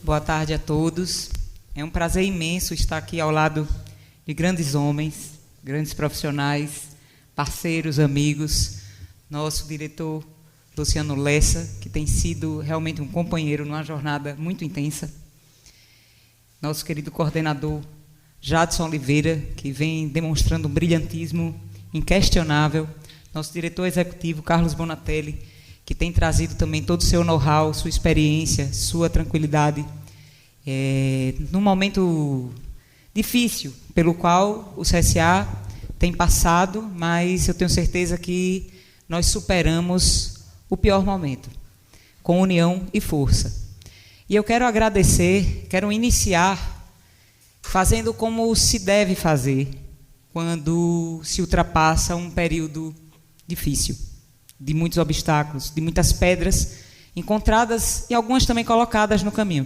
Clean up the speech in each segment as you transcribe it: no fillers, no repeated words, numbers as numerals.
boa tarde a todos. É um prazer imenso estar aqui ao lado de grandes homens, grandes profissionais, parceiros, amigos. Nosso diretor Luciano Lessa, que tem sido realmente um companheiro numa jornada muito intensa. Nosso querido coordenador Jadson Oliveira, que vem demonstrando um brilhantismo inquestionável. Nosso diretor executivo Carlos Bonatelli, que tem trazido também todo o seu know-how, sua experiência, sua tranquilidade, num momento difícil, pelo qual o CSA tem passado, mas eu tenho certeza que nós superamos o pior momento, com união e força. E eu quero agradecer, quero iniciar fazendo como se deve fazer quando se ultrapassa um período difícil, de muitos obstáculos, de muitas pedras encontradas e algumas também colocadas no caminho.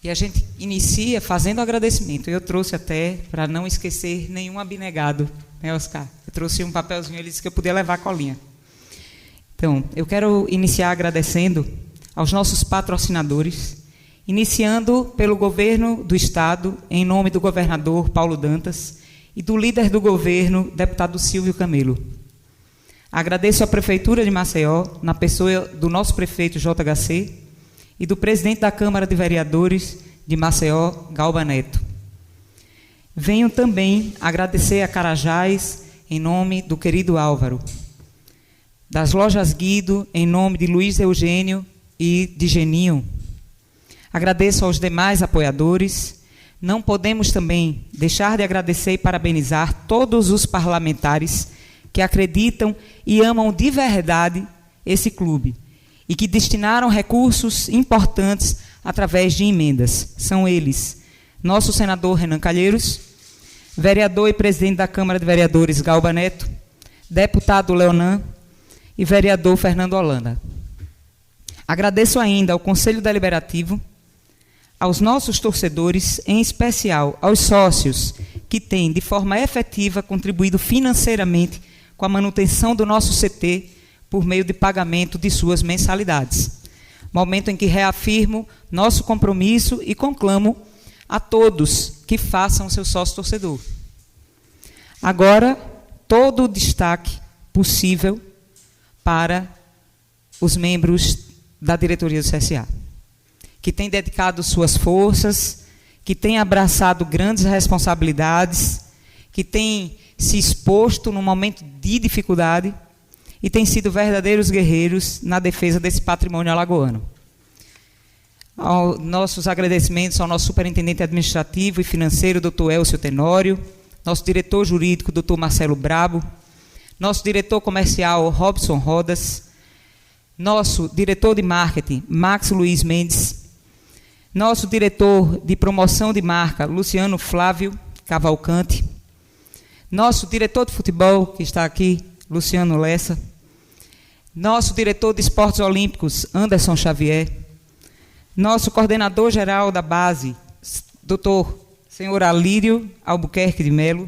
E a gente inicia fazendo agradecimento. Eu trouxe até, para não esquecer nenhum abnegado, né, Oscar? Eu trouxe um papelzinho, ele disse que eu podia levar a colinha. Então, eu quero iniciar agradecendo aos nossos patrocinadores, iniciando pelo governo do Estado, em nome do governador Paulo Dantas, e do líder do governo, deputado Silvio Camelo. Agradeço à Prefeitura de Maceió, na pessoa do nosso prefeito JHC, e do presidente da Câmara de Vereadores de Maceió, Galba Neto. Venho também agradecer a Carajás, em nome do querido Álvaro. Das Lojas Guido, em nome de Luiz Eugênio e de Geninho. Agradeço aos demais apoiadores. Não podemos também deixar de agradecer e parabenizar todos os parlamentares que acreditam e amam de verdade esse clube e que destinaram recursos importantes através de emendas. São eles: nosso senador Renan Calheiros, vereador e presidente da Câmara de Vereadores Galba Neto, deputado Leonan e vereador Fernando Holanda. Agradeço ainda ao Conselho Deliberativo, aos nossos torcedores, em especial aos sócios que têm, de forma efetiva, contribuído financeiramente com a manutenção do nosso CT por meio de pagamento de suas mensalidades. Momento em que reafirmo nosso compromisso e conclamo a todos que façam seu sócio torcedor. Agora, todo o destaque possível para os membros da diretoria do CSA, que têm dedicado suas forças, que têm abraçado grandes responsabilidades, que têm se exposto num momento de dificuldade e têm sido verdadeiros guerreiros na defesa desse patrimônio alagoano. Nossos agradecimentos ao nosso superintendente administrativo e financeiro, Dr. Elcio Tenório, nosso diretor jurídico, Dr. Marcelo Brabo, nosso diretor comercial, Robson Rodas, nosso diretor de marketing, Max Luiz Mendes, nosso diretor de promoção de marca, Luciano Flávio Cavalcante, nosso diretor de futebol, que está aqui, Luciano Lessa, nosso diretor de esportes olímpicos, Anderson Xavier, nosso coordenador geral da base, Dr. Senhor Alírio Albuquerque de Melo,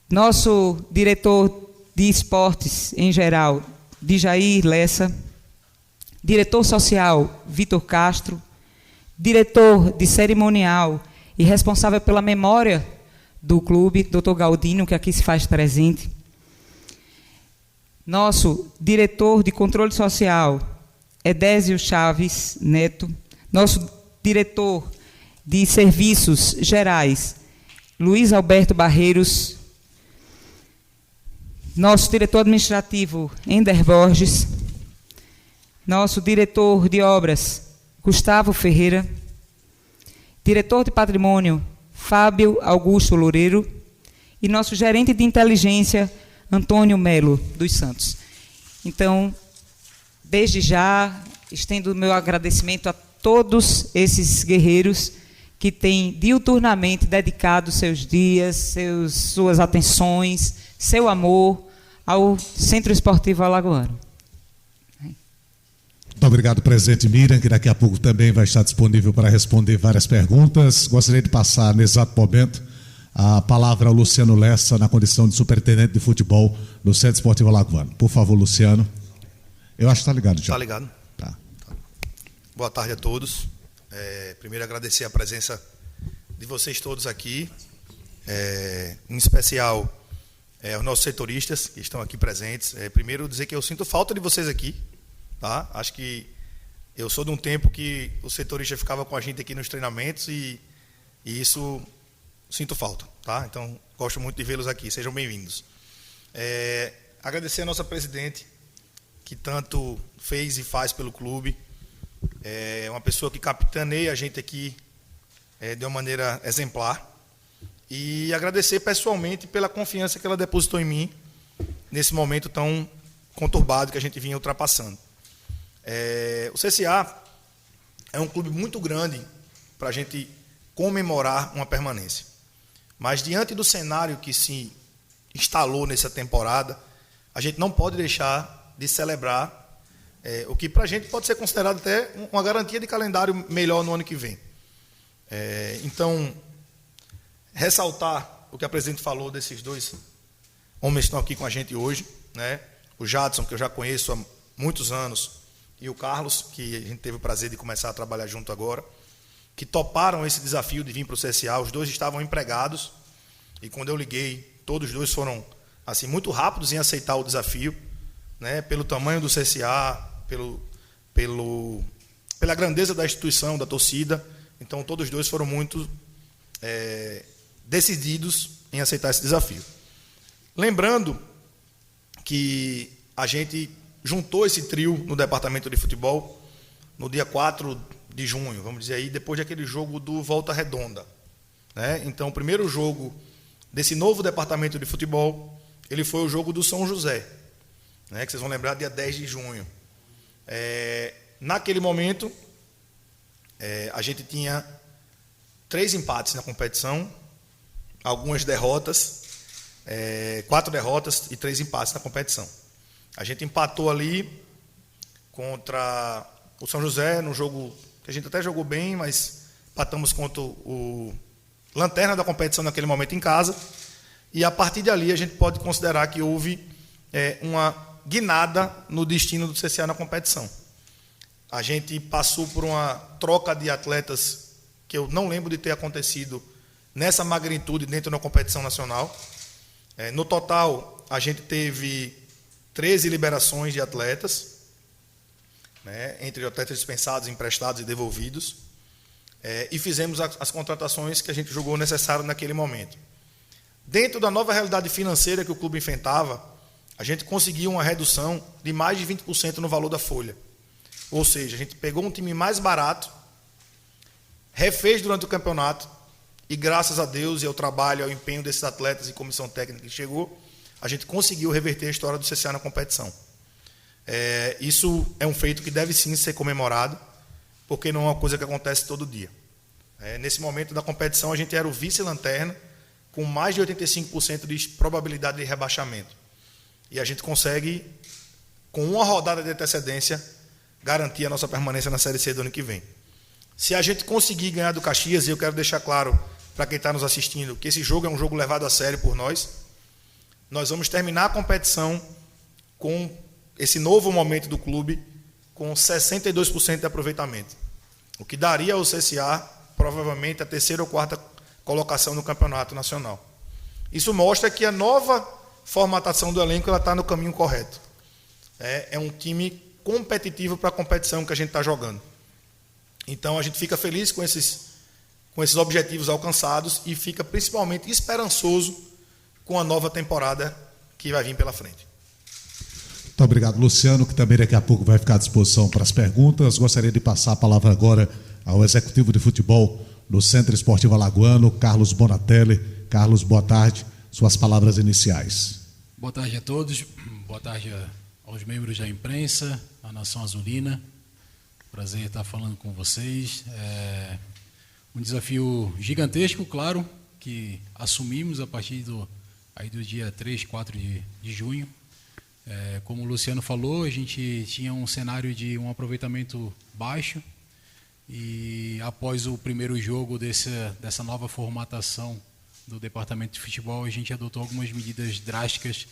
nosso diretor de esportes em geral, Djair Lessa, diretor social, Vitor Castro, diretor de cerimonial e responsável pela memória do clube, Dr. Galdino, que aqui se faz presente, nosso diretor de controle social, Edésio Chaves Neto, nosso diretor de serviços gerais, Luiz Alberto Barreiros, nosso diretor administrativo, Ender Borges, nosso diretor de obras, Gustavo Ferreira, diretor de patrimônio, Fábio Augusto Loureiro, e nosso gerente de inteligência, Antônio Melo dos Santos. Então, desde já, estendo o meu agradecimento a todos esses guerreiros que têm diuturnamente dedicado seus dias, suas atenções, seu amor ao Centro Esportivo Alagoano. Muito obrigado, presidente Miriam, que daqui a pouco também vai estar disponível para responder várias perguntas. Gostaria de passar, nesse exato momento, a palavra ao Luciano Lessa, na condição de superintendente de futebol do Centro Esportivo Alagoano. Por favor, Luciano. Eu acho que está ligado já. Está ligado. Tá. boa tarde a todos. Primeiro agradecer a presença de vocês todos aqui, em especial os nossos setoristas que estão aqui presentes. Primeiro dizer que eu sinto falta de vocês aqui, tá? Acho que eu sou de um tempo que o setorista ficava com a gente aqui nos treinamentos e isso sinto falta, tá? Então gosto muito de vê-los aqui, sejam bem-vindos. Agradecer a nossa presidente, que tanto fez e faz pelo clube. É uma pessoa que capitaneia a gente aqui de uma maneira exemplar. E agradecer pessoalmente pela confiança que ela depositou em mim nesse momento tão conturbado que a gente vinha ultrapassando. O CSA é um clube muito grande para a gente comemorar uma permanência. Mas diante do cenário que se instalou nessa temporada, a gente não pode deixar de celebrar o que para a gente pode ser considerado até uma garantia de calendário melhor no ano que vem. Então, ressaltar o que a presidente falou desses dois homens que estão aqui com a gente hoje, né? O Jadson, que eu já conheço há muitos anos, e o Carlos, que a gente teve o prazer de começar a trabalhar junto agora, que toparam esse desafio de vir para o CSA. Os dois estavam empregados e quando eu liguei, todos os dois foram assim, muito rápidos em aceitar o desafio, né? Pelo tamanho do CSA, pela grandeza da instituição, da torcida. Então, todos os dois foram muito decididos em aceitar esse desafio. Lembrando que a gente juntou esse trio no departamento de futebol no dia 4 de junho, vamos dizer aí, depois daquele jogo do Volta Redonda, né? Então, o primeiro jogo desse novo departamento de futebol, ele foi o jogo do São José, né? Que vocês vão lembrar, dia 10 de junho. Naquele momento, a gente tinha 3 empates na competição, algumas derrotas, 4 derrotas e 3 empates na competição. A gente empatou ali contra o São José, num jogo que a gente até jogou bem, mas empatamos contra o lanterna da competição naquele momento em casa. E a partir dali a gente pode considerar que houve uma guinada no destino do CSA na competição. A gente passou por uma troca de atletas que eu não lembro de ter acontecido nessa magnitude dentro da competição nacional. No total, a gente teve 13 liberações de atletas, né, entre atletas dispensados, emprestados e devolvidos, e fizemos as contratações que a gente julgou necessário naquele momento. Dentro da nova realidade financeira que o clube enfrentava, a gente conseguiu uma redução de mais de 20% no valor da folha. Ou seja, a gente pegou um time mais barato, refez durante o campeonato, e graças a Deus e ao trabalho, ao empenho desses atletas e comissão técnica que chegou, a gente conseguiu reverter a história do CSA na competição. Isso é um feito que deve sim ser comemorado, porque não é uma coisa que acontece todo dia. Nesse momento da competição, a gente era o vice-lanterna, com mais de 85% de probabilidade de rebaixamento. E a gente consegue, com uma rodada de antecedência, garantir a nossa permanência na Série C do ano que vem. Se a gente conseguir ganhar do Caxias, e eu quero deixar claro para quem está nos assistindo que esse jogo é um jogo levado a sério por nós vamos terminar a competição com esse novo momento do clube com 62% de aproveitamento, o que daria ao CSA provavelmente a 3ª ou 4ª colocação no campeonato nacional. Isso mostra que a nova formatação do elenco está no caminho correto. É um time competitivo para a competição que a gente está jogando. Então a gente fica feliz com esses objetivos alcançados e fica principalmente esperançoso com a nova temporada que vai vir pela frente. Muito obrigado, Luciano, que também daqui a pouco vai ficar à disposição para as perguntas. Gostaria de passar a palavra agora ao executivo de futebol do Centro Esportivo Alagoano, Carlos Bonatelli. Carlos, boa tarde. Suas palavras iniciais. Boa tarde a todos. Boa tarde aos membros da imprensa, à Nação Azulina. Prazer estar falando com vocês. Um desafio gigantesco, claro, que assumimos a partir do dia 3, 4 de junho. Como o Luciano falou, a gente tinha um cenário de um aproveitamento baixo e após o primeiro jogo dessa nova formatação do departamento de futebol, a gente adotou algumas medidas drásticas,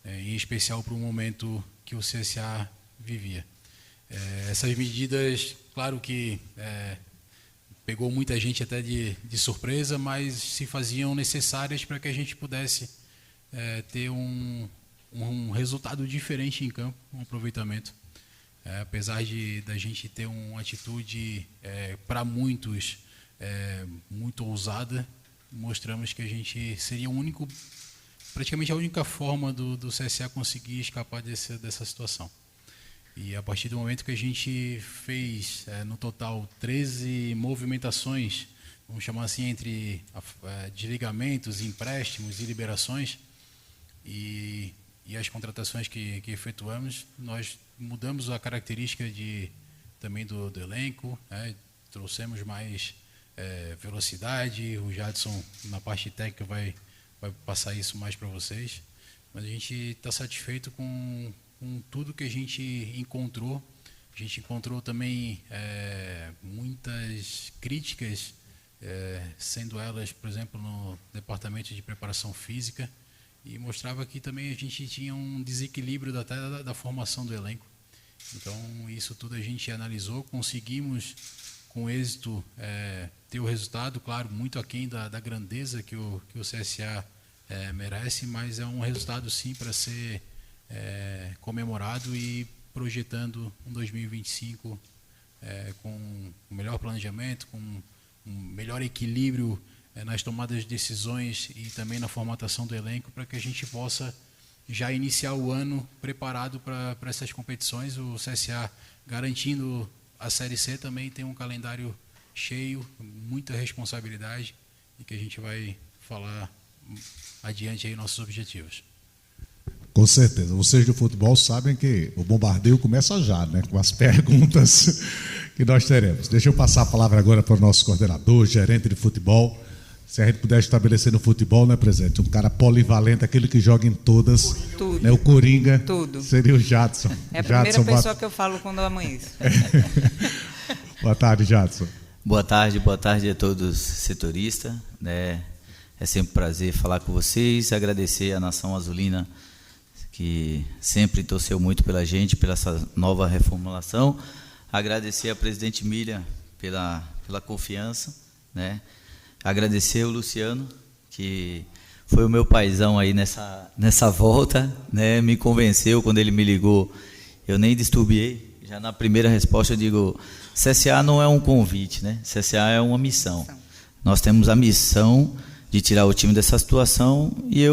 em especial para o momento que o CSA vivia. Essas medidas, claro que pegou muita gente até de surpresa, mas se faziam necessárias para que a gente pudesse ter um resultado diferente em campo, um aproveitamento. Apesar da gente ter uma atitude, para muitos, muito ousada, mostramos que a gente seria praticamente a única forma do CSA conseguir escapar dessa situação. E a partir do momento que a gente fez, no total, 13 movimentações, vamos chamar assim, entre desligamentos, empréstimos e liberações, e as contratações que efetuamos, nós mudamos a característica também do elenco, trouxemos mais velocidade. O Jadson, na parte técnica, vai passar isso mais para vocês, mas a gente está satisfeito com tudo que a gente encontrou. A gente encontrou também muitas críticas, sendo elas, por exemplo, no departamento de preparação física, e mostrava que também a gente tinha um desequilíbrio da formação do elenco. Então, isso tudo a gente analisou, conseguimos, com êxito, ter o resultado, claro, muito aquém da grandeza que o CSA merece, mas é um resultado, sim, para ser comemorado, e projetando um 2025 com um melhor planejamento, com um melhor equilíbrio nas tomadas de decisões e também na formatação do elenco, para que a gente possa já iniciar o ano preparado para essas competições. O CSA, garantindo a Série C, também tem um calendário cheio, muita responsabilidade, e que a gente vai falar adiante aí nossos objetivos. Com certeza. Vocês do futebol sabem que o bombardeio começa já, né? Com as perguntas que nós teremos. Deixa eu passar a palavra agora para o nosso coordenador, gerente de futebol. Se a gente puder estabelecer no futebol, né, presidente? Um cara polivalente, aquele que joga em todas. Tudo. Né, o Coringa. Tudo. Seria o Jadson. É a primeira pessoa que eu falo quando eu amanheço. Boa tarde, Jadson. Boa tarde a todos setoristas, né? É sempre um prazer falar com vocês, agradecer à Nação Azulina, que sempre torceu muito pela gente, pela essa nova reformulação. Agradecer a presidente Miriam pela confiança, né? Agradecer o Luciano, que foi o meu paizão aí nessa volta, né? Me convenceu quando ele me ligou, eu nem disturbiei. Já na primeira resposta eu digo: CSA não é um convite, né? CSA é uma missão. Nós temos a missão de tirar o time dessa situação, e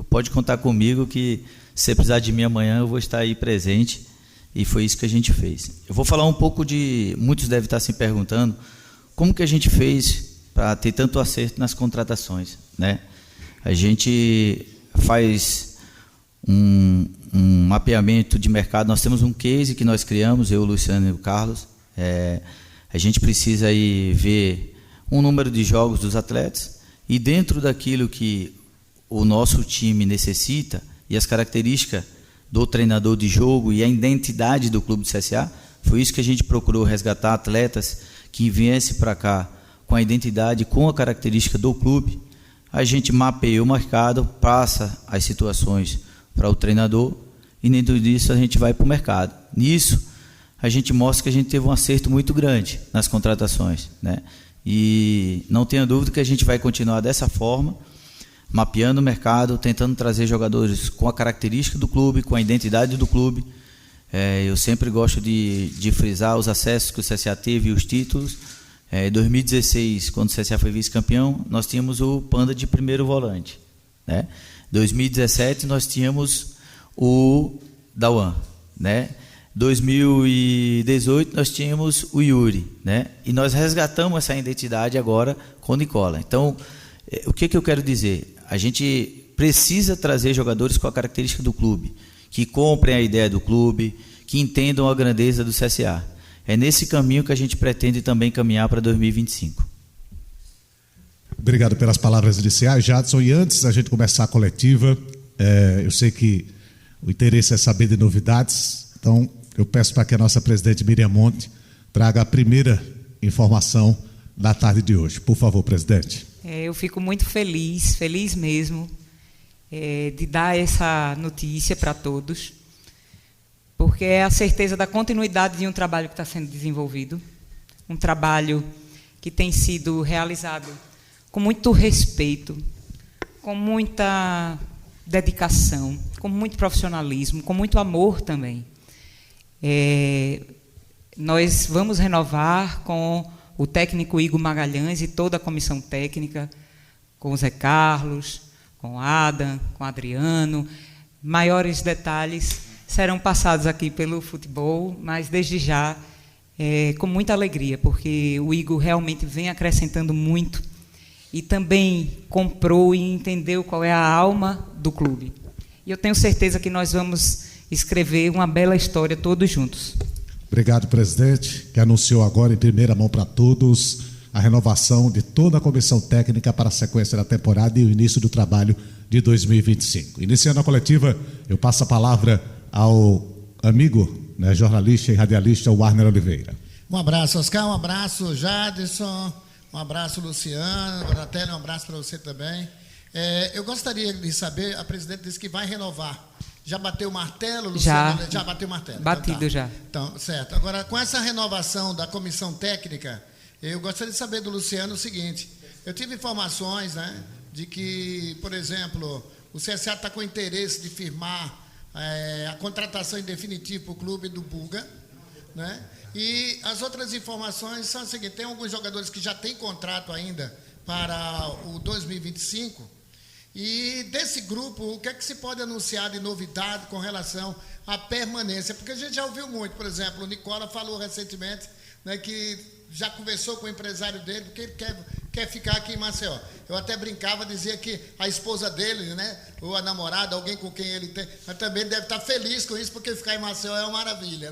pode contar comigo que, se precisar de mim amanhã, eu vou estar aí presente, e foi isso que a gente fez. Eu vou falar um pouco muitos devem estar se perguntando, como que a gente fez para ter tanto acerto nas contratações, né? A gente faz um mapeamento de mercado. Nós temos um case que nós criamos, eu, o Luciano e o Carlos. A gente precisa aí ver um número de jogos dos atletas, e dentro daquilo que o nosso time necessita e as características do treinador de jogo e a identidade do clube do CSA, foi isso que a gente procurou resgatar: atletas que viessem para cá com a identidade, com a característica do clube. A gente mapeia o mercado, passa as situações para o treinador, e dentro disso a gente vai para o mercado. Nisso, a gente mostra que a gente teve um acerto muito grande nas contratações, né? E não tenha dúvida que a gente vai continuar dessa forma, mapeando o mercado, tentando trazer jogadores com a característica do clube, com a identidade do clube. Eu sempre gosto de frisar os acessos que o CSA teve e os títulos. Em 2016, quando o CSA foi vice-campeão, nós tínhamos o Panda de primeiro volante, né? 2017, nós tínhamos o Dawan, né? 2018, nós tínhamos o Yuri, né? E nós resgatamos essa identidade agora com o Nicola. Então, o que eu quero dizer? A gente precisa trazer jogadores com a característica do clube, que comprem a ideia do clube, que entendam a grandeza do CSA. É nesse caminho que a gente pretende também caminhar para 2025. Obrigado pelas palavras iniciais, Jadson. E antes da gente começar a coletiva, eu sei que o interesse é saber de novidades, então eu peço para que a nossa presidente Miriam Monte traga a primeira informação da tarde de hoje. Por favor, presidente. Eu fico muito feliz mesmo, de dar essa notícia para todos, porque porque é a certeza da continuidade de um trabalho que está sendo desenvolvido, um trabalho que tem sido realizado com muito respeito, com muita dedicação, com muito profissionalismo, com muito amor também. Nós vamos renovar com o técnico Igor Magalhães e toda a comissão técnica, com o Zé Carlos, com o Adam, com o Adriano. Maiores detalhes serão passados aqui pelo futebol, mas desde já com muita alegria, porque o Igor realmente vem acrescentando muito e também comprou e entendeu qual é a alma do clube. E eu tenho certeza que nós vamos escrever uma bela história todos juntos. Obrigado, presidente, que anunciou agora em primeira mão para todos a renovação de toda a comissão técnica para a sequência da temporada e o início do trabalho de 2025. Iniciando a coletiva, eu passo a palavra ao amigo, jornalista e radialista Warner Oliveira. Um abraço, Oscar, um abraço, Jadson, um abraço, Luciano, Donatelli, um abraço para você também. Eu gostaria de saber, a presidente disse que vai renovar. Já bateu o martelo, Luciano? Já bateu o martelo. Batido então, tá. já. Então, certo. Agora, com essa renovação da comissão técnica, eu gostaria de saber do Luciano o seguinte. Eu tive informações, de que, por exemplo, o CSA está com interesse de firmar a contratação em definitivo para o clube do Buga, E as outras informações são as seguintes: tem alguns jogadores que já têm contrato ainda para o 2025. E desse grupo, o que é que se pode anunciar de novidade com relação à permanência? Porque a gente já ouviu muito, por exemplo, o Nicola falou recentemente que já conversou com o empresário dele, porque ele quer ficar aqui em Maceió. Eu até brincava, dizia que a esposa dele, ou a namorada, alguém com quem ele tem, mas também deve estar feliz com isso, porque ficar em Maceió é uma maravilha,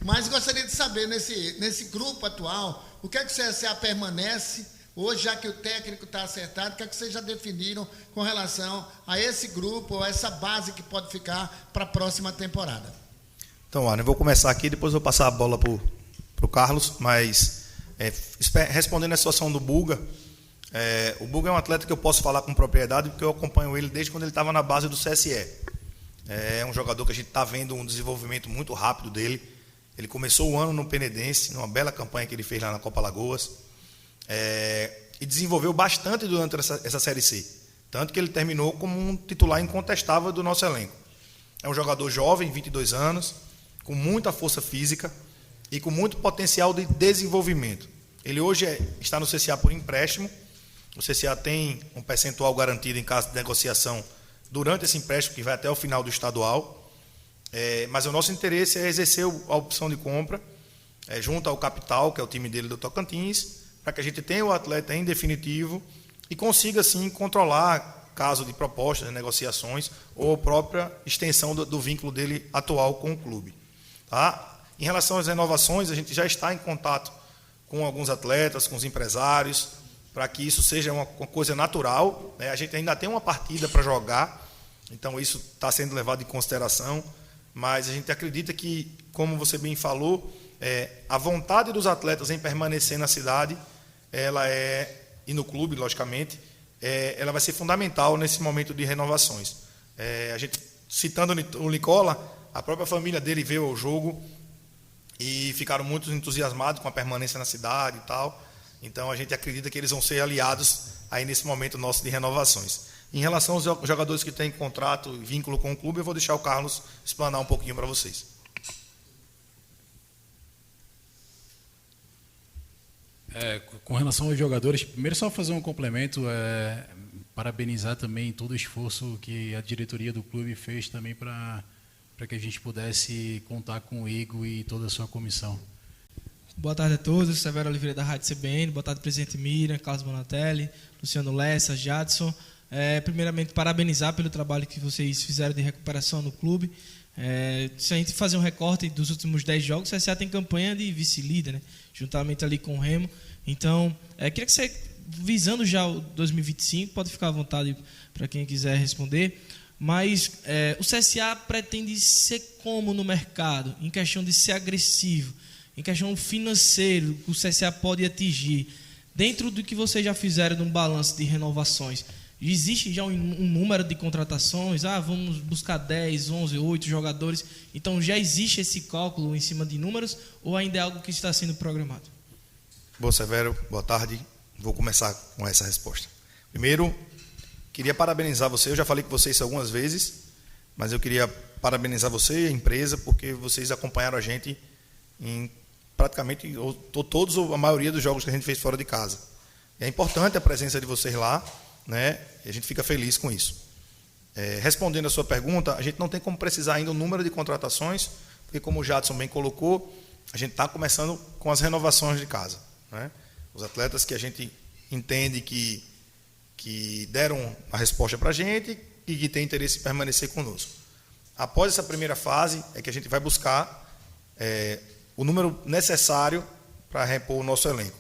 Mas gostaria de saber, nesse grupo atual, o que é que o CSA permanece hoje, já que o técnico está acertado, o que é que vocês já definiram com relação a esse grupo, a essa base que pode ficar para a próxima temporada? Então, Arne, eu vou começar aqui, depois eu vou passar a bola para o Carlos, mas respondendo a situação do Buga, o Buga é um atleta que eu posso falar com propriedade, porque eu acompanho ele desde quando ele estava na base do CSE. É um jogador que a gente está vendo um desenvolvimento muito rápido dele. Ele começou o ano no Penedense, numa bela campanha que ele fez lá na Copa Alagoas. E desenvolveu bastante durante essa Série C, tanto que ele terminou como um titular incontestável do nosso elenco. É um jogador jovem, 22 anos, com muita força física e com muito potencial de desenvolvimento. Ele hoje está no CSA por empréstimo. O CSA tem um percentual garantido em caso de negociação durante esse empréstimo, que vai até o final do estadual. Mas o nosso interesse é exercer a opção de compra junto ao Capital, que é o time dele do Tocantins, para que a gente tenha o atleta em definitivo e consiga, sim, controlar caso de propostas, de negociações ou a própria extensão do vínculo dele atual com o clube. Tá? Em relação às renovações, a gente já está em contato com alguns atletas, com os empresários, para que isso seja uma coisa natural. A gente ainda tem uma partida para jogar, então isso está sendo levado em consideração, mas a gente acredita que, como você bem falou, a vontade dos atletas em permanecer na cidade, e no clube, logicamente, ela vai ser fundamental nesse momento de renovações. A gente, citando o Nicola, a própria família dele veio ao jogo e ficaram muito entusiasmados com a permanência na cidade e tal. Então a gente acredita que eles vão ser aliados aí nesse momento nosso de renovações. Em relação aos jogadores que têm contrato e vínculo com o clube, eu vou deixar o Carlos explanar um pouquinho para vocês. Com relação aos jogadores, primeiro só fazer um complemento, parabenizar também todo o esforço que a diretoria do clube fez também para que a gente pudesse contar com o Igor e toda a sua comissão. Boa tarde a todos, Severo Oliveira da Rádio CBN, boa tarde presidente Miriam, Carlos Bonatelli, Luciano Lessa, Jadson. Primeiramente, parabenizar pelo trabalho que vocês fizeram de recuperação no clube. Se a gente fazer um recorte dos últimos 10 jogos, o CSA tem campanha de vice-líder, juntamente ali com o Remo. Então, queria que você, visando já o 2025, pode ficar à vontade para quem quiser responder, mas o CSA pretende ser como no mercado, em questão de ser agressivo, em questão financeiro, que o CSA pode atingir, dentro do que vocês já fizeram num balanço de renovações. Existe já um número de contratações? Vamos buscar 10, 11, 8 jogadores. Então já existe esse cálculo em cima de números ou ainda é algo que está sendo programado? Boa, Severo, boa tarde. Vou começar com essa resposta. Primeiro, queria parabenizar você. Eu já falei com vocês algumas vezes, mas eu queria parabenizar você e a empresa porque vocês acompanharam a gente em praticamente todos ou a maioria dos jogos que a gente fez fora de casa. É importante a presença de vocês lá, né? E a gente fica feliz com isso. Respondendo a sua pergunta, a gente não tem como precisar ainda o número de contratações, porque como o Jadson bem colocou, a gente está começando com as renovações de casa, né? Os atletas que a gente entende que deram a resposta para a gente e que tem interesse em permanecer conosco. Após essa primeira fase, é que a gente vai buscar o número necessário para repor o nosso elenco.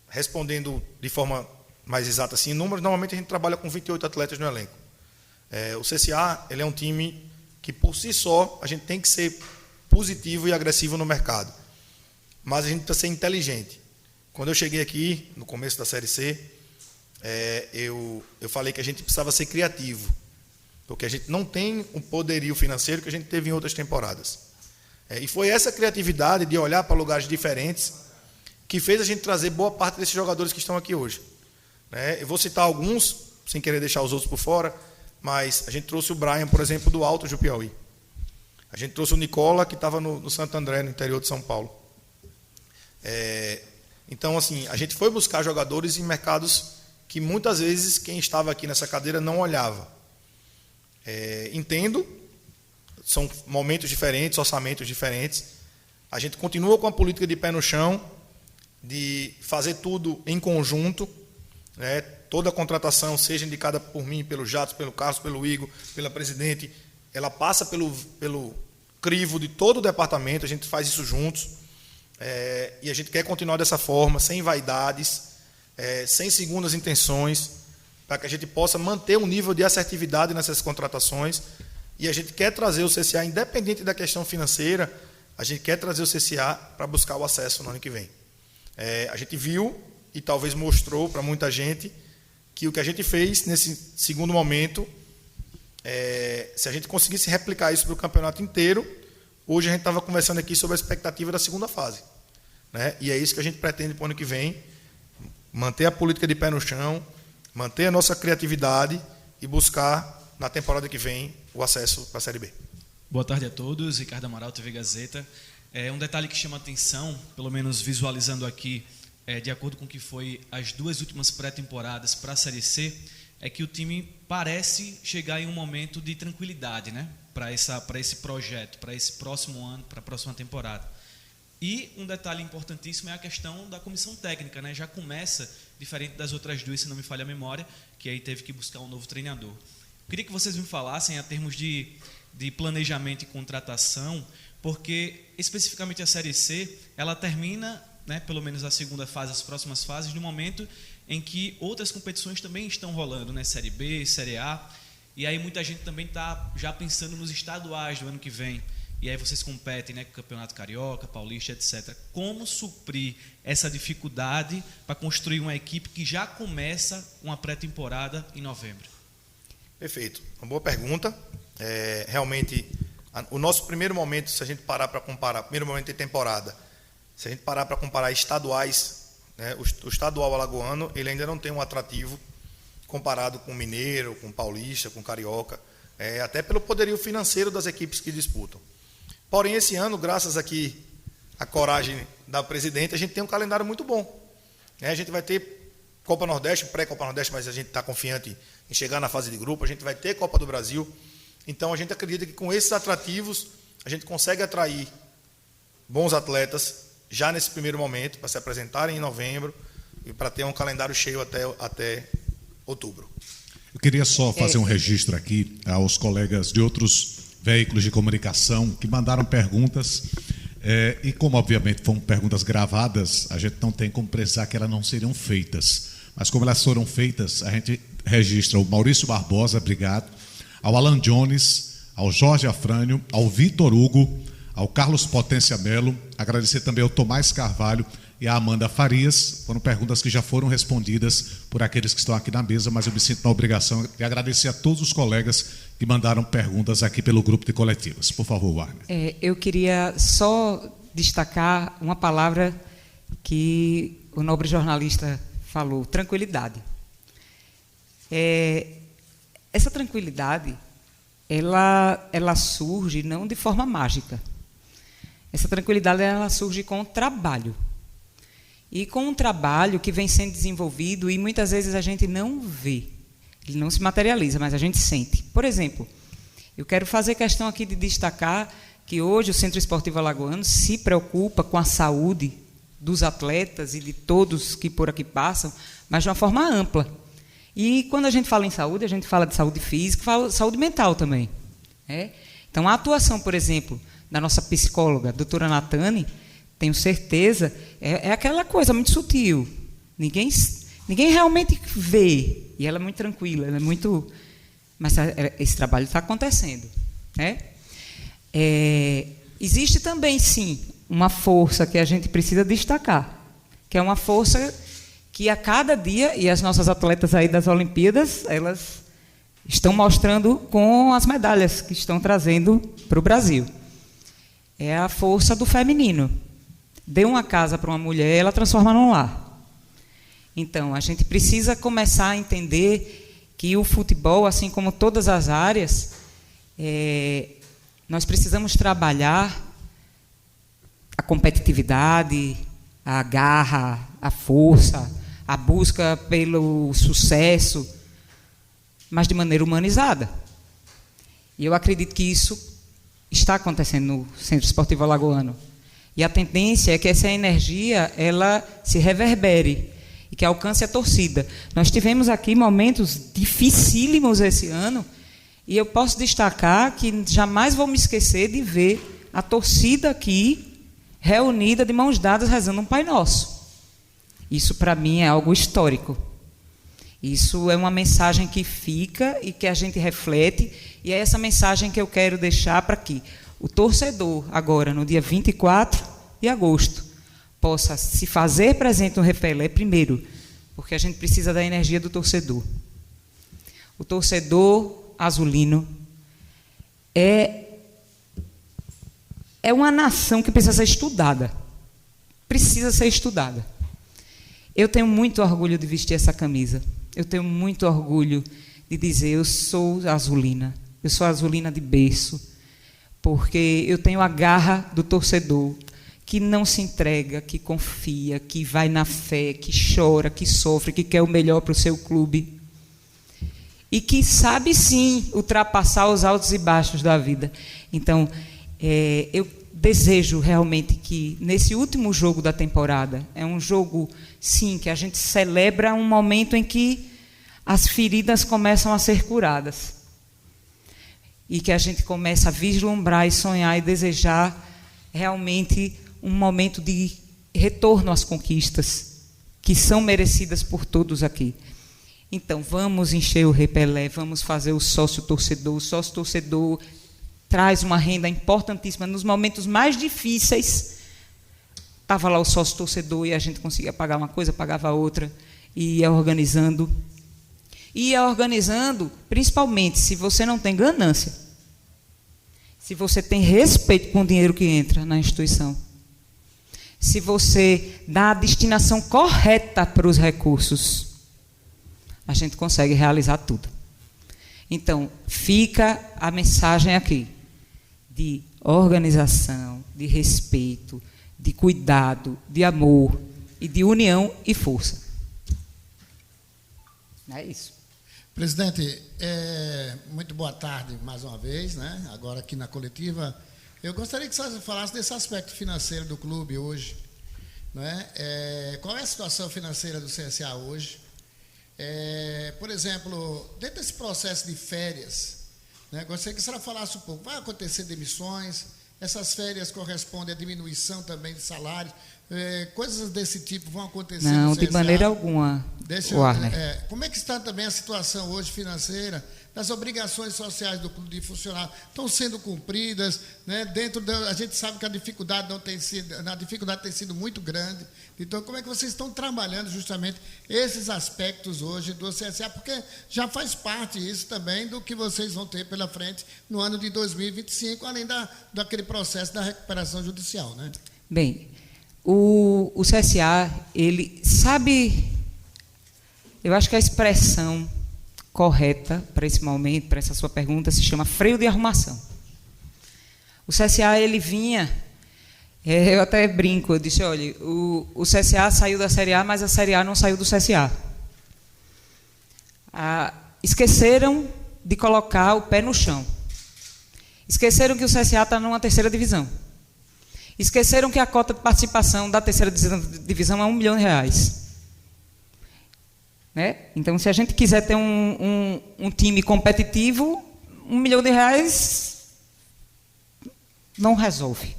Respondendo de forma mais exata assim, em números, normalmente a gente trabalha com 28 atletas no elenco. O CSA ele é um time que, por si só, a gente tem que ser positivo e agressivo no mercado. Mas a gente precisa ser inteligente. Quando eu cheguei aqui, no começo da Série C, eu falei que a gente precisava ser criativo, porque a gente não tem um poderio financeiro que a gente teve em outras temporadas. E foi essa criatividade de olhar para lugares diferentes que fez a gente trazer boa parte desses jogadores que estão aqui hoje. Eu vou citar alguns, sem querer deixar os outros por fora, mas a gente trouxe o Brian, por exemplo, do Alto do Piauí. A gente trouxe o Nicola, que estava no Santo André, no interior de São Paulo. Então, assim, a gente foi buscar jogadores em mercados que muitas vezes quem estava aqui nessa cadeira não olhava. Entendo, são momentos diferentes, orçamentos diferentes. A gente continua com a política de pé no chão, de fazer tudo em conjunto, né? Toda a contratação, seja indicada por mim, pelo Jadson, pelo Carlos, pelo Igor, pela presidente, ela passa pelo crivo de todo o departamento, a gente faz isso juntos, e a gente quer continuar dessa forma, sem vaidades, sem segundas intenções, para que a gente possa manter um nível de assertividade nessas contratações, e a gente quer trazer o CSA, independente da questão financeira, a gente quer trazer o CSA para buscar o acesso no ano que vem. A gente viu e talvez mostrou para muita gente que o que a gente fez nesse segundo momento, se a gente conseguisse replicar isso para o campeonato inteiro, hoje a gente estava conversando aqui sobre a expectativa da segunda fase, né? E é isso que a gente pretende para o ano que vem, manter a política de pé no chão, manter a nossa criatividade e buscar, na temporada que vem, o acesso para a Série B. Boa tarde a todos, Ricardo Amaral, TV Gazeta. Um detalhe que chama atenção, pelo menos visualizando aqui, de acordo com o que foi as duas últimas pré-temporadas para a Série C, é que o time parece chegar em um momento de tranquilidade, né? Para esse projeto, para esse próximo ano, para a próxima temporada. E um detalhe importantíssimo é a questão da comissão técnica, né? Já começa, diferente das outras duas, se não me falha a memória, que aí teve que buscar um novo treinador. Queria que vocês me falassem, a termos de planejamento e contratação, porque especificamente a Série C, ela termina, né, pelo menos a segunda fase, as próximas fases, no momento em que outras competições também estão rolando, né, Série B, Série A, e aí muita gente também está já pensando nos estaduais do ano que vem, e aí vocês competem, né, com o Campeonato Carioca, Paulista, etc. Como suprir essa dificuldade para construir uma equipe que já começa uma pré-temporada em novembro? Perfeito, uma boa pergunta. Realmente, o nosso primeiro momento, se a gente parar para comparar, primeiro momento de temporada, se a gente parar para comparar estaduais, né, o estadual alagoano, ele ainda não tem um atrativo comparado com o Mineiro, com o Paulista, com o Carioca, até pelo poderio financeiro das equipes que disputam. Porém, esse ano, graças aqui à coragem da presidente, a gente tem um calendário muito bom. A gente vai ter Copa Nordeste, pré-Copa Nordeste, mas a gente está confiante em chegar na fase de grupo, a gente vai ter Copa do Brasil. Então, a gente acredita que com esses atrativos, a gente consegue atrair bons atletas já nesse primeiro momento, para se apresentarem em novembro e para ter um calendário cheio até outubro. Eu queria só fazer um registro aqui aos colegas de outros veículos de comunicação que mandaram perguntas, e como obviamente foram perguntas gravadas, a gente não tem como precisar que elas não seriam feitas, mas como elas foram feitas, a gente registra o Maurício Barbosa, obrigado, ao Alan Jones, ao Jorge Afrânio, ao Vitor Hugo, ao Carlos Potência Melo, agradecer também ao Tomás Carvalho e a Amanda Farias. Foram perguntas que já foram respondidas por aqueles que estão aqui na mesa, mas eu me sinto na obrigação de agradecer a todos os colegas que mandaram perguntas aqui pelo grupo de coletivas. Por favor, Wagner. Eu queria só destacar uma palavra que o nobre jornalista falou: tranquilidade. Essa tranquilidade, ela surge não de forma mágica. Essa tranquilidade, ela surge com o trabalho. E com um trabalho que vem sendo desenvolvido e muitas vezes a gente não vê. Ele não se materializa, mas a gente sente. Por exemplo, eu quero fazer questão aqui de destacar que hoje o Centro Esportivo Alagoano se preocupa com a saúde dos atletas e de todos que por aqui passam, mas de uma forma ampla. E quando a gente fala em saúde, a gente fala de saúde física, fala de saúde mental também. Então, a atuação, por exemplo, da nossa psicóloga, a doutora Natane, tenho certeza, é aquela coisa muito sutil. Ninguém realmente vê. E ela é muito tranquila, ela é muito... Mas esse trabalho está acontecendo. Existe também, sim, uma força que a gente precisa destacar, que é uma força que a cada dia, e as nossas atletas aí das Olimpíadas, elas estão mostrando com as medalhas que estão trazendo para o Brasil. É a força do feminino. Dê uma casa para uma mulher, ela transforma num lar. Então, a gente precisa começar a entender que o futebol, assim como todas as áreas, nós precisamos trabalhar a competitividade, a garra, a força, a busca pelo sucesso, mas de maneira humanizada. E eu acredito que isso está acontecendo no Centro Esportivo Alagoano. E a tendência é que essa energia ela se reverbere e que alcance a torcida. Nós tivemos aqui momentos dificílimos esse ano e eu posso destacar que jamais vou me esquecer de ver a torcida aqui reunida de mãos dadas rezando um Pai Nosso. Isso para mim é algo histórico. Isso é uma mensagem que fica e que a gente reflete, e é essa mensagem que eu quero deixar para que o torcedor, agora, no dia 24 de agosto, possa se fazer presente no Repelé, primeiro, porque a gente precisa da energia do torcedor. O torcedor azulino é uma nação que precisa ser estudada. Precisa ser estudada. Eu tenho muito orgulho de vestir essa camisa. Eu tenho muito orgulho de dizer, eu sou azulina. Eu sou azulina de berço. Porque eu tenho a garra do torcedor, que não se entrega, que confia, que vai na fé, que chora, que sofre, que quer o melhor para o seu clube. E que sabe, sim, ultrapassar os altos e baixos da vida. Então, eu desejo realmente que, nesse último jogo da temporada, é um jogo, sim, que a gente celebra um momento em que as feridas começam a ser curadas. E que a gente começa a vislumbrar e sonhar e desejar realmente um momento de retorno às conquistas que são merecidas por todos aqui. Então, vamos encher o Repelé, vamos fazer o sócio-torcedor. O sócio-torcedor traz uma renda importantíssima. Nos momentos mais difíceis, estava lá o sócio-torcedor e a gente conseguia pagar uma coisa, pagava outra, e ia organizando. Ia organizando, principalmente, se você não tem ganância, se você tem respeito com o dinheiro que entra na instituição, se você dá a destinação correta para os recursos, a gente consegue realizar tudo. Então, fica a mensagem aqui de organização, de respeito, de cuidado, de amor e de união e força. É isso. Presidente, muito boa tarde mais uma vez, né? Agora aqui na coletiva. Eu gostaria que você falasse desse aspecto financeiro do clube hoje. Né? Qual é a situação financeira do CSA hoje? Por exemplo, dentro desse processo de férias, né, gostaria que a senhora falasse um pouco. Vai acontecer demissões? Essas férias correspondem à diminuição também de salários? Coisas desse tipo vão acontecer? Não, de maneira alguma, Warner. Como é que está também a situação hoje financeira as obrigações sociais do clube de funcionar estão sendo cumpridas, né? A gente sabe que a dificuldade tem sido muito grande. Então, como é que vocês estão trabalhando justamente esses aspectos hoje do CSA? Porque já faz parte isso também do que vocês vão ter pela frente no ano de 2025, além daquele processo da recuperação judicial, né? Bem, o CSA, ele sabe, eu acho que a expressão correta para esse momento, para essa sua pergunta, se chama freio de arrumação. O CSA, ele vinha, eu até brinco, eu disse, olha, o CSA saiu da Série A, mas a Série A não saiu do CSA. Esqueceram de colocar o pé no chão. Esqueceram que o CSA está numa 3ª divisão. Esqueceram que a cota de participação da 3ª divisão é R$1 milhão. Né? Então, se a gente quiser ter um time competitivo, R$1 milhão não resolve.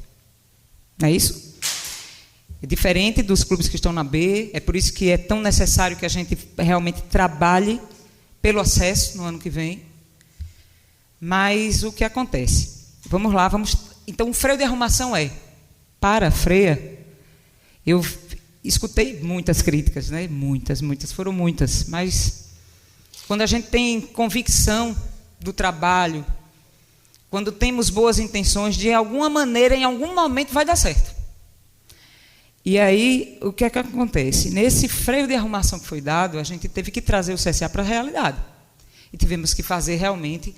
Não é isso? É diferente dos clubes que estão na B, é por isso que é tão necessário que a gente realmente trabalhe pelo acesso no ano que vem. Mas o que acontece? Vamos lá, então o freio de arrumação para a freia, eu escutei muitas críticas, né? Foram muitas, mas quando a gente tem convicção do trabalho, quando temos boas intenções, de alguma maneira, em algum momento vai dar certo. E aí, o que é que acontece? Nesse freio de arrumação que foi dado, a gente teve que trazer o CSA para a realidade. E tivemos que fazer realmente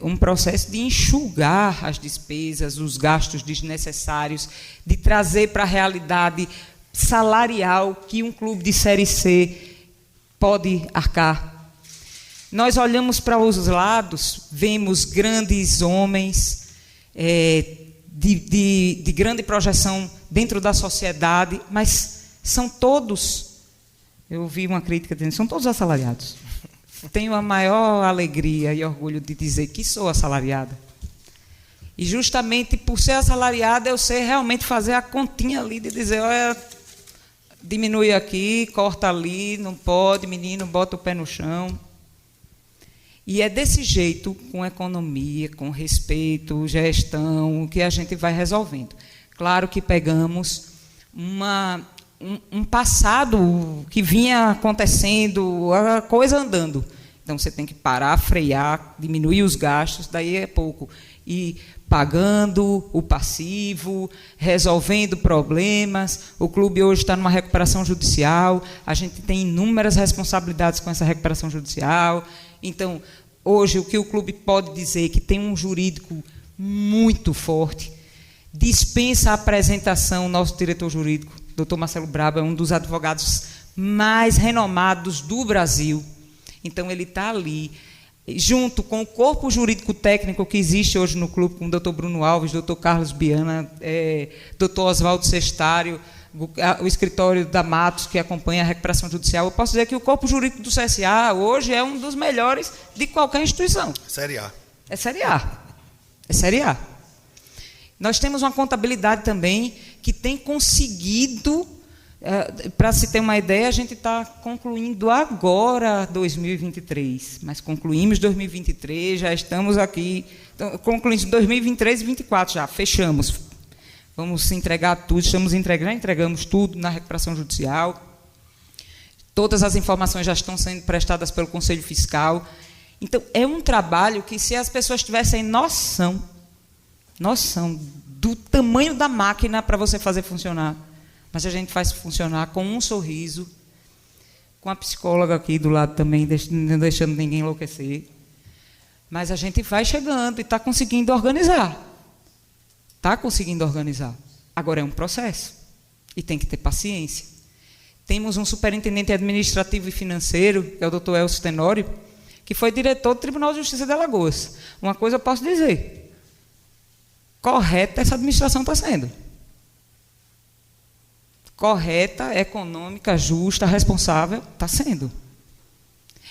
um processo de enxugar as despesas, os gastos desnecessários, de trazer para a realidade salarial que um clube de Série C pode arcar. Nós olhamos para os lados, vemos grandes homens de grande projeção dentro da sociedade, mas são todos, eu ouvi uma crítica dizendo, são todos assalariados. Tenho a maior alegria e orgulho de dizer que sou assalariada. E justamente por ser assalariada, eu sei realmente fazer a continha ali, de dizer, olha, diminui aqui, corta ali, não pode, menino, bota o pé no chão. E é desse jeito, com economia, com respeito, gestão, que a gente vai resolvendo. Claro que pegamos um passado que vinha acontecendo, a coisa andando. Então, você tem que parar, frear, diminuir os gastos, daí é pouco. E pagando o passivo, resolvendo problemas. O clube hoje está numa recuperação judicial, a gente tem inúmeras responsabilidades com essa recuperação judicial. Então, hoje, o que o clube pode dizer é que tem um jurídico muito forte, dispensa a apresentação, nosso diretor jurídico, Dr. Marcelo Brabo, é um dos advogados mais renomados do Brasil. Então, ele está ali, junto com o corpo jurídico técnico que existe hoje no clube, com o Dr. Bruno Alves, Dr. Carlos Biana, Dr. Oswaldo Sestário, o escritório da Matos, que acompanha a recuperação judicial. Eu posso dizer que o corpo jurídico do CSA hoje é um dos melhores de qualquer instituição. Série A. É Série A. É Série A. Nós temos uma contabilidade também que tem conseguido, para se ter uma ideia, a gente está concluindo agora 2023, mas concluímos 2023, já estamos aqui, então, concluímos 2023 e 2024 já, fechamos. Vamos entregar tudo, entregamos tudo na recuperação judicial. Todas as informações já estão sendo prestadas pelo Conselho Fiscal. Então, é um trabalho que, se as pessoas tivessem noção do tamanho da máquina para você fazer funcionar, mas a gente faz funcionar com um sorriso, com a psicóloga aqui do lado também, não deixando ninguém enlouquecer. Mas a gente vai chegando e está conseguindo organizar. Agora é um processo e tem que ter paciência. Temos um superintendente administrativo e financeiro, que é o Dr. Elcio Tenório, que foi diretor do Tribunal de Justiça de Alagoas. Uma coisa eu posso dizer, correta essa administração está sendo. Correta, econômica, justa, responsável, está sendo.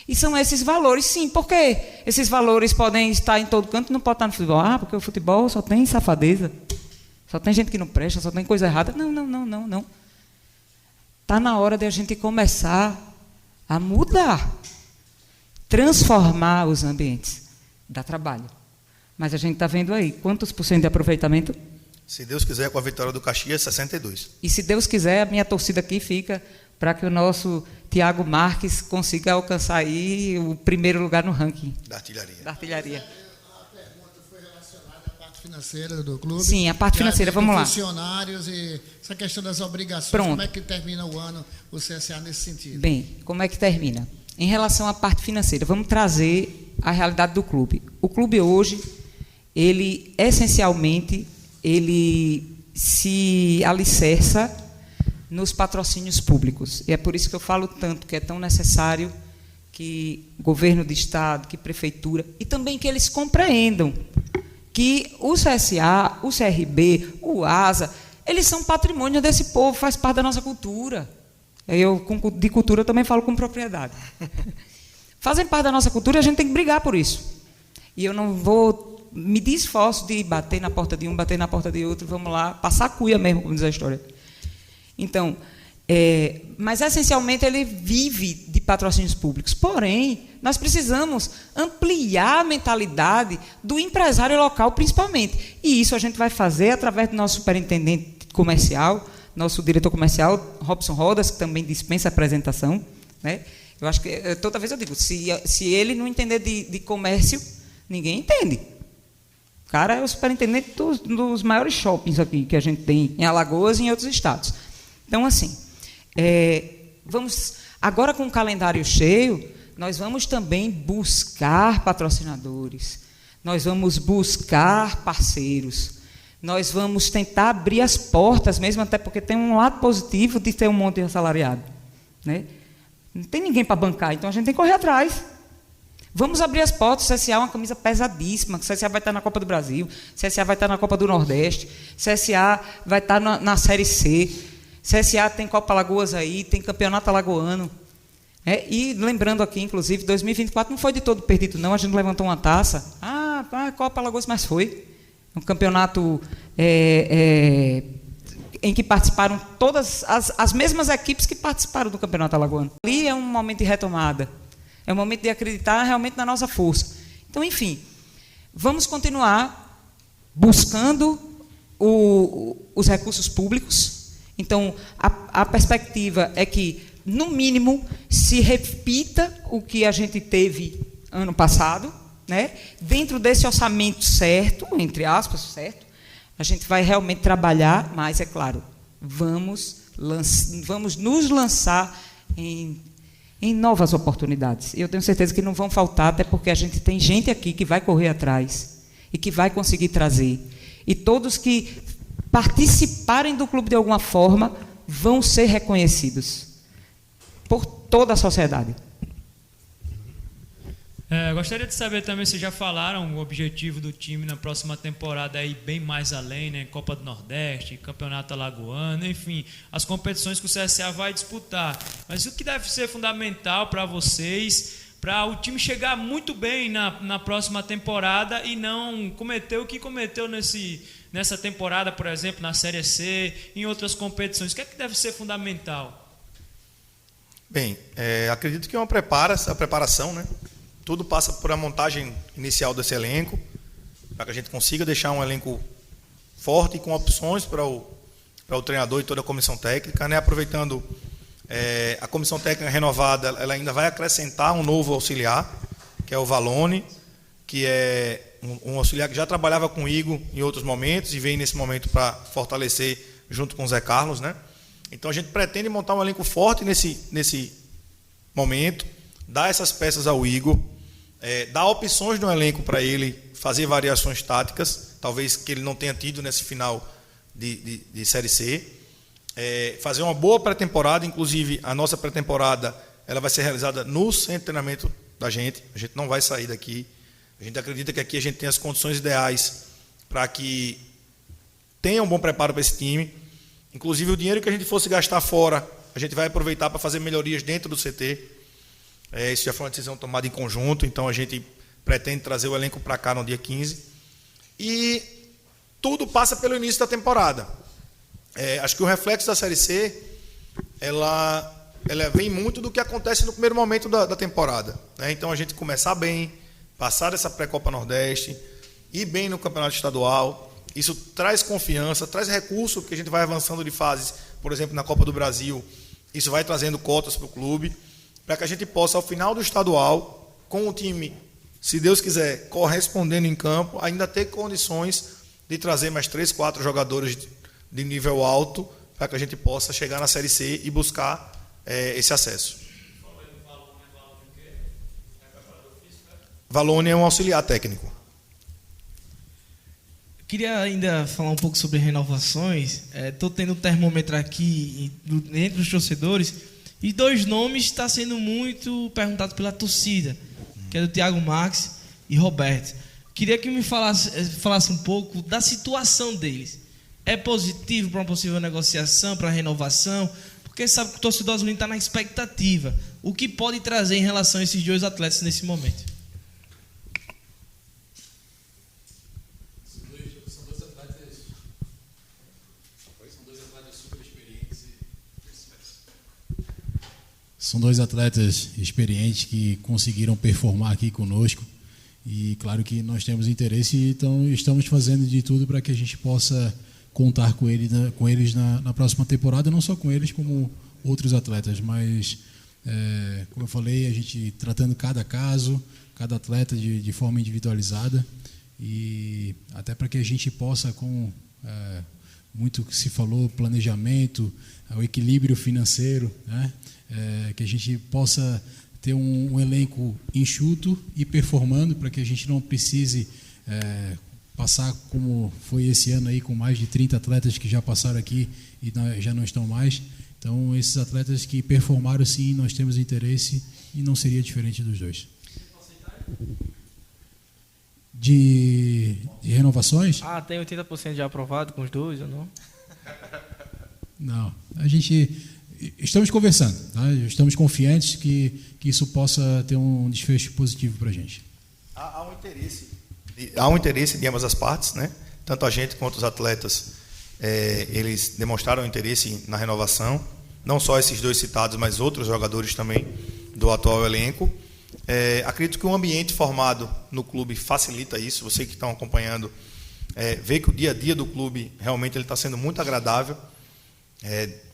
E são esses valores, sim, porque esses valores podem estar em todo canto e não pode estar no futebol. Porque o futebol só tem safadeza, só tem gente que não presta, só tem coisa errada. Não. Está na hora de a gente começar a mudar. transformar os ambientes. Dá trabalho. Mas a gente está vendo aí, quantos por cento de aproveitamento? Se Deus quiser, com a vitória do Caxias, 62. E se Deus quiser, a minha torcida aqui fica para que o nosso Thiago Marques consiga alcançar aí o primeiro lugar no ranking Da artilharia. da artilharia. A pergunta foi relacionada à parte financeira do clube. Sim, a parte financeira, vamos lá. Funcionários e essa questão das obrigações. Pronto. Como é que termina o ano o CSA nesse sentido? Bem, como é que termina? Em relação à parte financeira, vamos trazer a realidade do clube. O clube hoje, ele essencialmente, ele se alicerça nos patrocínios públicos. E é por isso que eu falo tanto que é tão necessário que governo de estado, que prefeitura, e também que eles compreendam que o CSA, o CRB, o ASA, eles são patrimônio desse povo, faz parte da nossa cultura. Eu, de cultura, também falo com propriedade. Fazem parte da nossa cultura e a gente tem que brigar por isso. E eu não vou medir esforço de bater na porta de um, bater na porta de outro, vamos lá, passar a cuia mesmo, como diz a história. Então, mas essencialmente ele vive de patrocínios públicos. Porém, nós precisamos ampliar a mentalidade do empresário local, principalmente. E isso a gente vai fazer através do nosso superintendente comercial, nosso diretor comercial, Robson Rodas, que também dispensa a apresentação, né? Eu acho que, toda vez eu digo, se ele não entender de comércio, ninguém entende. O cara é o superintendente dos maiores shoppings aqui que a gente tem em Alagoas e em outros estados. Então, assim, vamos agora com o calendário cheio, nós vamos também buscar patrocinadores, nós vamos buscar parceiros, nós vamos tentar abrir as portas mesmo, até porque tem um lado positivo de ter um monte de assalariado, né? Não tem ninguém para bancar, então a gente tem que correr atrás. Vamos abrir as portas. O CSA é uma camisa pesadíssima. O CSA vai estar na Copa do Brasil, o CSA vai estar na Copa do Nordeste, o CSA vai estar na Série C, CSA tem Copa Alagoas aí, tem Campeonato Alagoano. E lembrando aqui, inclusive, 2024 não foi de todo perdido, não. A gente levantou uma taça. Copa Alagoas, mas foi. Um campeonato em que participaram todas as mesmas equipes que participaram do Campeonato Alagoano. Ali é um momento de retomada. É um momento de acreditar realmente na nossa força. Então, enfim, vamos continuar buscando os recursos públicos. Então, a perspectiva é que, no mínimo, se repita o que a gente teve ano passado, né? Dentro desse orçamento certo, entre aspas, certo, a gente vai realmente trabalhar, mas, é claro, vamos nos lançar em novas oportunidades. Eu tenho certeza que não vão faltar, até porque a gente tem gente aqui que vai correr atrás e que vai conseguir trazer. E todos que participarem do clube de alguma forma vão ser reconhecidos por toda a sociedade. Gostaria de saber também se já falaram o objetivo do time na próxima temporada aí bem mais além, né? Copa do Nordeste, Campeonato Alagoano, enfim, as competições que o CSA vai disputar. Mas o que deve ser fundamental para vocês, para o time chegar muito bem na próxima temporada e não cometer o que cometeu nessa temporada, por exemplo, na Série C, em outras competições? O que é que deve ser fundamental? Bem, acredito que é a preparação, né? Tudo passa por a montagem inicial desse elenco, para que a gente consiga deixar um elenco forte e com opções para o treinador e toda a comissão técnica, né? Aproveitando a comissão técnica renovada, ela ainda vai acrescentar um novo auxiliar, que é o Valone, que é um auxiliar que já trabalhava com o Igor em outros momentos e vem nesse momento para fortalecer junto com o Zé Carlos, né? Então a gente pretende montar um elenco forte nesse momento, dar essas peças ao Igor, dar opções no elenco para ele fazer variações táticas, talvez que ele não tenha tido nesse final de Série C, fazer uma boa pré-temporada. Inclusive a nossa pré-temporada ela vai ser realizada no centro de treinamento da gente, a gente não vai sair daqui, a gente acredita que aqui a gente tem as condições ideais para que tenha um bom preparo para esse time. Inclusive o dinheiro que a gente fosse gastar fora, a gente vai aproveitar para fazer melhorias dentro do CT. Isso já foi uma decisão tomada em conjunto, então a gente pretende trazer o elenco para cá no dia 15. E tudo passa pelo início da temporada. Acho que o reflexo da Série C, ela ela vem muito do que acontece no primeiro momento da temporada, né? Então a gente começar bem, passar essa pré-Copa Nordeste, ir bem no campeonato estadual, isso traz confiança, traz recurso, porque a gente vai avançando de fases, por exemplo, na Copa do Brasil, isso vai trazendo cotas para o clube, para que a gente possa, ao final do estadual, com o time, se Deus quiser, correspondendo em campo, ainda ter condições de trazer mais 3, 4 jogadores de nível alto, para que a gente possa chegar na Série C e buscar esse acesso. Valone é um auxiliar técnico. Queria ainda falar um pouco sobre renovações. Estou tendo um termômetro aqui entre os torcedores e 2 nomes estão sendo muito perguntados pela torcida, que é do Thiago Max e Roberto. Queria que me falasse um pouco da situação deles. É positivo para uma possível negociação, para a renovação? Porque sabe que o torcedor azulino está na expectativa. O que pode trazer em relação a esses 2 atletas nesse momento? São 2 atletas experientes que conseguiram performar aqui conosco e claro que nós temos interesse, então estamos fazendo de tudo para que a gente possa contar com eles na próxima temporada, não só com eles como outros atletas, mas como eu falei, a gente tratando cada caso, cada atleta de forma individualizada e até para que a gente possa, com muito que se falou, planejamento, o equilíbrio financeiro, né? Que a gente possa ter um elenco enxuto e performando para que a gente não precise passar como foi esse ano aí com mais de 30 atletas que já passaram aqui e já não estão mais. Então esses atletas que performaram sim, nós temos interesse e não seria diferente dos 2. De renovações? Tem 80% já aprovado com os 2 ou não? Não, a gente estamos conversando, tá? Estamos confiantes que isso possa ter um desfecho positivo para a gente. Há um interesse de ambas as partes, né? Tanto a gente quanto os atletas, eles demonstraram interesse na renovação, não só esses 2 citados, mas outros jogadores também do atual elenco. Acredito que o ambiente formado no clube facilita isso. Você que estão acompanhando vê que o dia a dia do clube realmente ele está sendo muito agradável.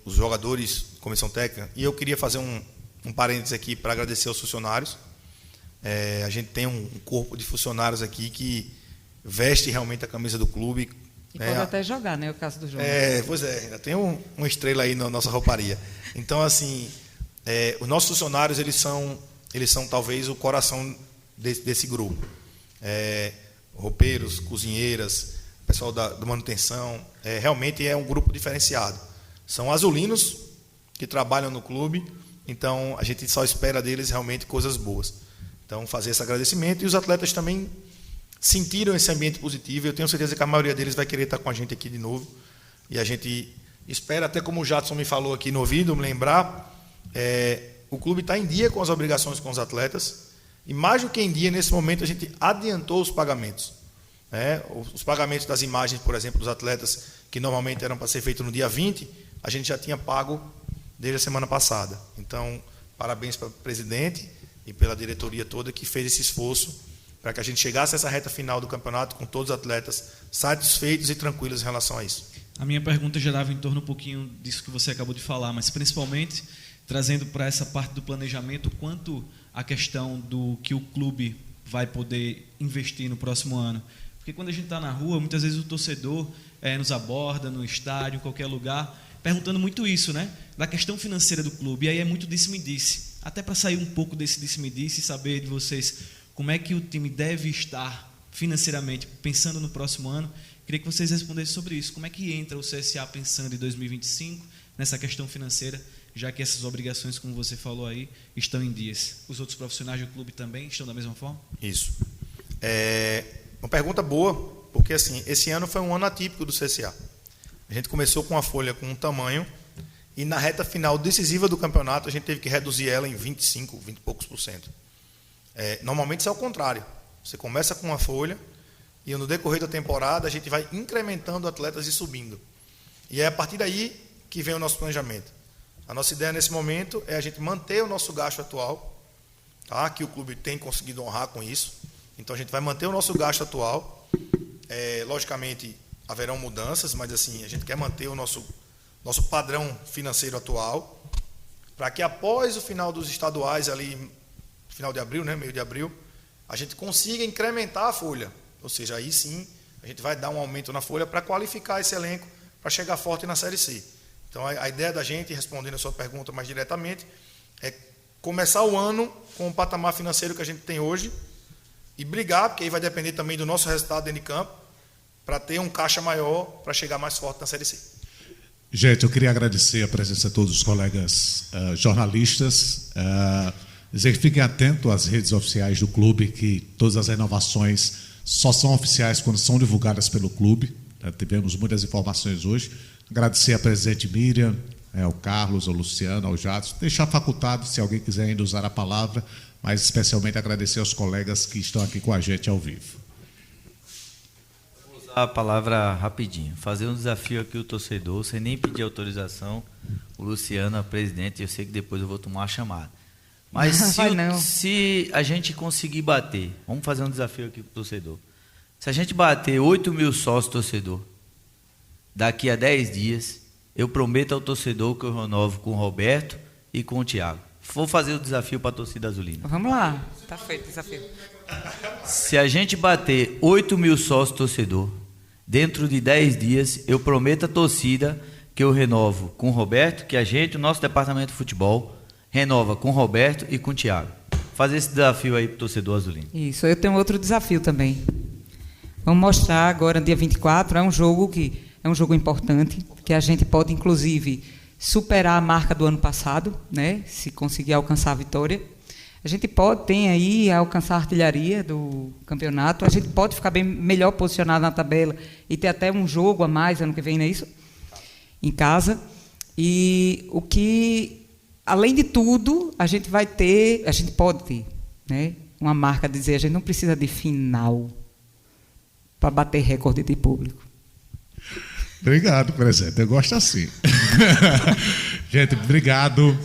Os jogadores, comissão técnica, e eu queria fazer um parênteses aqui para agradecer aos funcionários. A gente tem um corpo de funcionários aqui que veste realmente a camisa do clube. E pode até jogar, né? O caso do jogo. Pois é, ainda tem uma estrela aí na nossa rouparia. Então, assim, os nossos funcionários, eles são talvez o coração desse grupo. Roupeiros, cozinheiras, pessoal da manutenção, realmente é um grupo diferenciado. São azulinos que trabalham no clube, então a gente só espera deles realmente coisas boas. Então, fazer esse agradecimento, e os atletas também sentiram esse ambiente positivo. Eu tenho certeza que a maioria deles vai querer estar com a gente aqui de novo, e a gente espera, até como o Jadson me falou aqui no ouvido, me lembrar, o clube está em dia com as obrigações com os atletas, e mais do que em dia, nesse momento, a gente adiantou os pagamentos. Os pagamentos das imagens, por exemplo, dos atletas, que normalmente eram para ser feito no dia 20, a gente já tinha pago desde a semana passada. Então, parabéns para o presidente e pela diretoria toda que fez esse esforço para que a gente chegasse a essa reta final do campeonato com todos os atletas satisfeitos e tranquilos em relação a isso. A minha pergunta gerava em torno um pouquinho disso que você acabou de falar, mas principalmente trazendo para essa parte do planejamento, quanto a questão do que o clube vai poder investir no próximo ano. Porque quando a gente está na rua, muitas vezes o torcedor nos aborda, no estádio, em qualquer lugar, perguntando muito isso, né? Da questão financeira do clube. E aí é muito disse-me-disse. Até para sair um pouco desse disse-me-disse e saber de vocês como é que o time deve estar financeiramente, pensando no próximo ano. Queria que vocês respondessem sobre isso. Como é que entra o CSA pensando em 2025, nessa questão financeira, já que essas obrigações, como você falou aí, estão em dias? Os outros profissionais do clube também estão da mesma forma? Isso. Uma pergunta boa, porque assim, esse ano foi um ano atípico do CSA. A gente começou com uma folha com um tamanho e na reta final decisiva do campeonato a gente teve que reduzir ela em 25, 20 e poucos %. Normalmente isso é o contrário. Você começa com uma folha e no decorrer da temporada a gente vai incrementando atletas e subindo. E é a partir daí que vem o nosso planejamento. A nossa ideia nesse momento é a gente manter o nosso gasto atual, tá? Que o clube tem conseguido honrar com isso. Então a gente vai manter o nosso gasto atual. Logicamente haverão mudanças, mas assim, a gente quer manter o nosso padrão financeiro atual, para que após o final dos estaduais, ali, final de abril, né, meio de abril, a gente consiga incrementar a folha. Ou seja, aí sim a gente vai dar um aumento na folha para qualificar esse elenco para chegar forte na Série C. Então a ideia da gente, respondendo a sua pergunta mais diretamente, é começar o ano com o patamar financeiro que a gente tem hoje e brigar, porque aí vai depender também do nosso resultado dentro de campo, para ter um caixa maior para chegar mais forte na Série C. Gente, eu queria agradecer a presença de todos os colegas jornalistas, dizer que fiquem atentos às redes oficiais do clube, que todas as renovações só são oficiais quando são divulgadas pelo clube. Tivemos muitas informações hoje. Agradecer a presidente Miriam, ao Carlos, ao Luciano, ao Jadson. Deixar facultado, se alguém quiser ainda usar a palavra, mas especialmente agradecer aos colegas que estão aqui com a gente ao vivo. Vou usar a palavra rapidinho. Fazer um desafio aqui ao torcedor, sem nem pedir autorização. O Luciano, a presidente, eu sei que depois eu vou tomar a chamada. Mas se a gente conseguir bater, vamos fazer um desafio aqui para o torcedor. Se a gente bater 8 mil sócios torcedor, daqui a 10 dias, eu prometo ao torcedor que eu renovo com o Roberto e com o Thiago. Vou fazer o desafio para a torcida azulina. Vamos lá, tá feito o desafio. Se a gente bater 8 mil sócios torcedor, dentro de 10 dias, eu prometo à torcida que eu renovo com o Roberto, que a gente, o nosso departamento de futebol, renova com o Roberto e com o Thiago. Fazer esse desafio aí para o torcedor azulino. Isso, eu tenho outro desafio também. Vamos mostrar agora, dia 24, é um jogo importante, que a gente pode, inclusive, superar a marca do ano passado, né? Se conseguir alcançar a vitória. A gente tem aí alcançar a artilharia do campeonato, a gente pode ficar bem melhor posicionado na tabela e ter até um jogo a mais ano que vem, não é isso? Em casa. E o que... Além de tudo, a gente pode ter, né, uma marca de dizer, a gente não precisa de final para bater recorde de público. Obrigado, presidente. Eu gosto assim. Gente, obrigado.